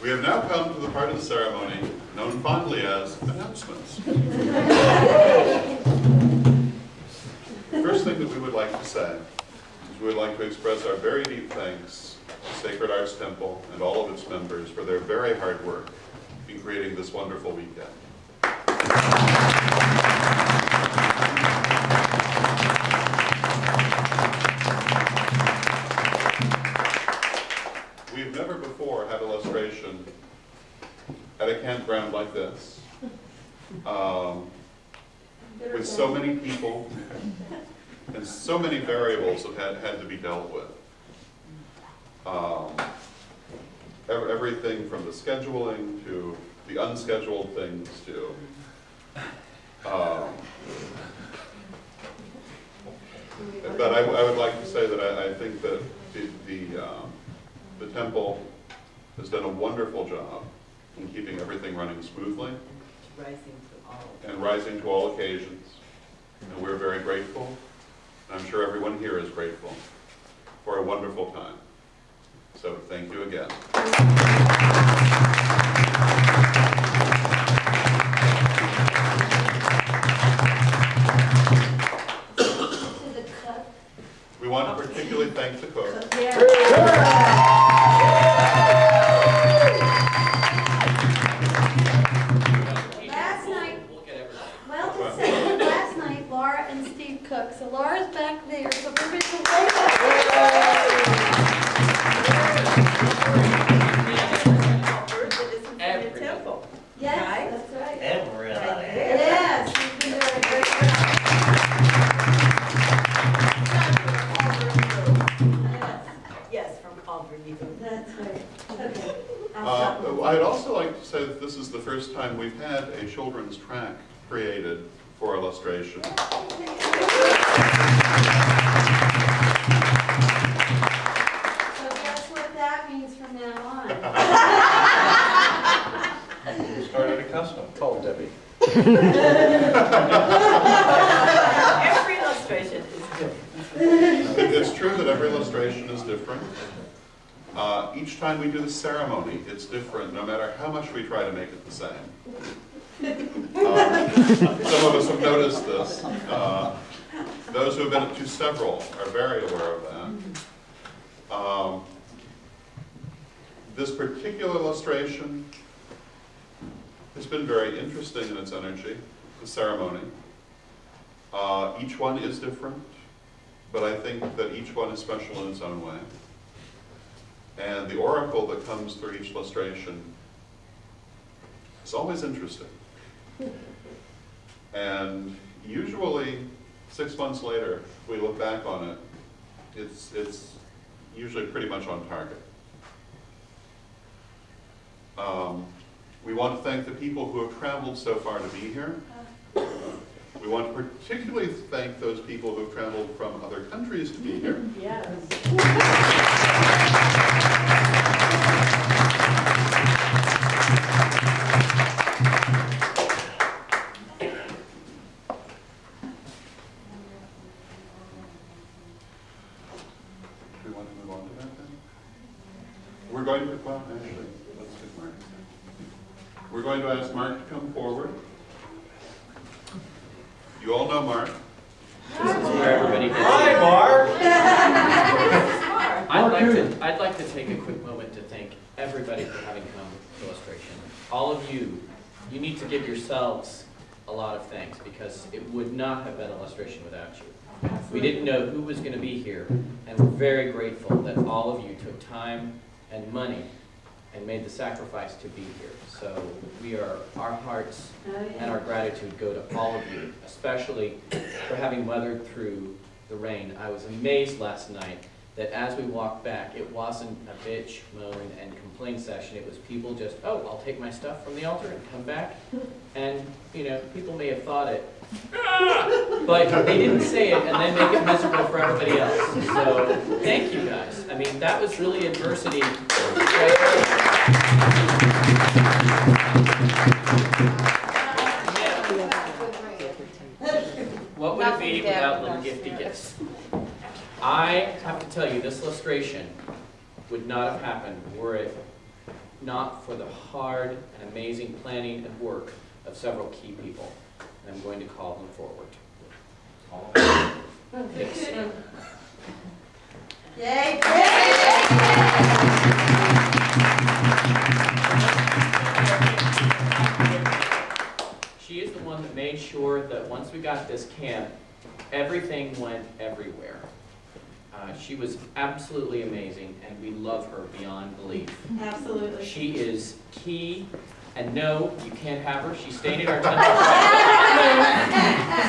We have now come to the part of the ceremony known fondly as announcements. First thing that we would like to say is we would like to express our very deep thanks to Sacred Arts Temple and all of its members for their very hard work in creating this wonderful weekend. We've never before had illustration at a campground like this, with so many people and so many variables that had to be dealt with. Everything from the scheduling to the unscheduled things to but I would like to say that I think that the temple has done a wonderful job in keeping everything running smoothly and rising to all occasions. And we're very grateful, and I'm sure everyone here is grateful for a wonderful time. So thank you again. We want to particularly thank the cook. Last night, Laura and Steve cooked. So Laura's back there, so everybody can wave. Yes, that's right. And we're out of here. Yes, you've been doing a great job. Yes, from Auburn. That's right. Okay. I'd also like to say that this is the first time we've had a children's track created for illustration. So guess what that means from now on. We started a custom. Call Debbie. Every illustration is different. It's true that every illustration is different. Each time we do the ceremony, it's different, no matter how much we try to make it the same. Some of us have noticed this. Those who have been to several are very aware of that. This particular illustration has been very interesting in its energy, the ceremony. Each one is different, but I think that each one is special in its own way. And the oracle that comes through each illustration is always interesting. And usually, 6 months later, if we look back on it, it's usually pretty much on target. We want to thank the people who have traveled so far to be here. We want to particularly thank those people who have traveled from other countries to be here. Yes. Do we want to move on to that then? We're going to, well, actually, let's get Mark. We're going to ask Mark to come forward. You all know Mark. This is where everybody gets Hi, Mark! I'd like to take a quick moment to thank everybody for having come to illustration. All of you, you need to give yourselves a lot of thanks because it would not have been illustration without you. We didn't know who was going to be here, and we're very grateful that all of you took time and money and made the sacrifice to be here. So our hearts and our gratitude go to all of you, especially for having weathered through the rain. I was amazed last night that as we walked back, it wasn't a bitch, moan, and complain session. It was people just, oh, I'll take my stuff from the altar and come back. And, you know, people may have thought it, but they didn't say it and then make it miserable for everybody else. So thank you guys. I mean, that was really adversity. What would it be without little gifty gifts? I have to tell you, this illustration would not have happened were it not for the hard and amazing planning and work of several key people. And I'm going to call them forward. Yes. Yay! She is the one that made sure that once we got this camp, everything went everywhere. She was absolutely amazing, and we love her beyond belief. Absolutely. She is key, and no, you can't have her. She's staying at our temple.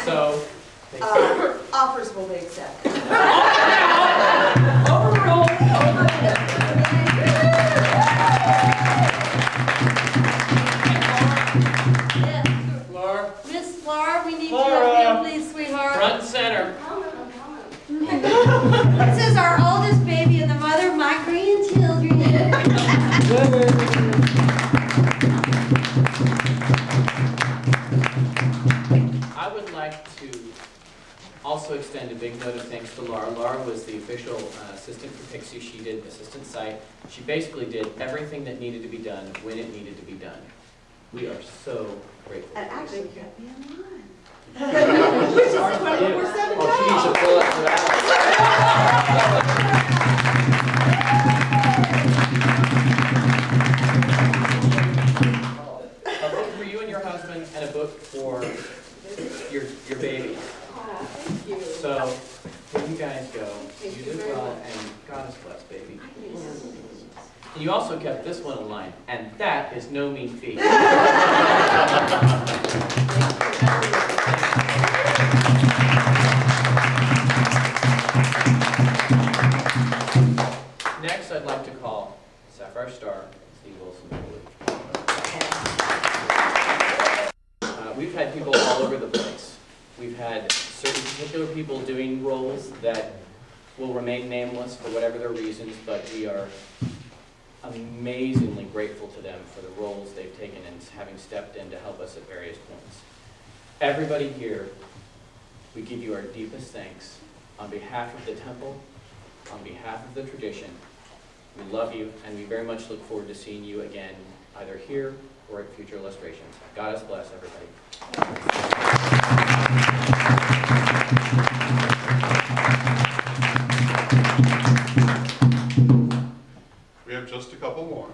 So, Offers will be accepted. overruled. Laura, Miss Laura, we need Laura. you up here, please, sweetheart. front and center. This is our oldest baby and the mother of my grandchildren. I would like to also extend a big note of thanks to Laura. Laura was the official assistant for Pixie. She did assistant site. She basically did everything that needed to be done when it needed to be done. We are so grateful. And actually, kept me in line. Oh, she needs to pull up to that. A book for you and your husband, and a book for your baby. Thank you. So, here you guys go. You did well, and God is blessed, baby. And you also kept this one in line, and that is no mean feat. Next, I'd like to call Sapphire Star, Steve Wilson. We've had people all over the place. We've had certain particular people doing roles that will remain nameless for whatever their reasons, but we are amazingly grateful to them for the roles they've taken and having stepped in to help us at various points. Everybody here, we give you our deepest thanks on behalf of the temple, on behalf of the tradition. We love you, and we very much look forward to seeing you again, either here or at future illustrations. God us bless, everybody. We have just a couple more.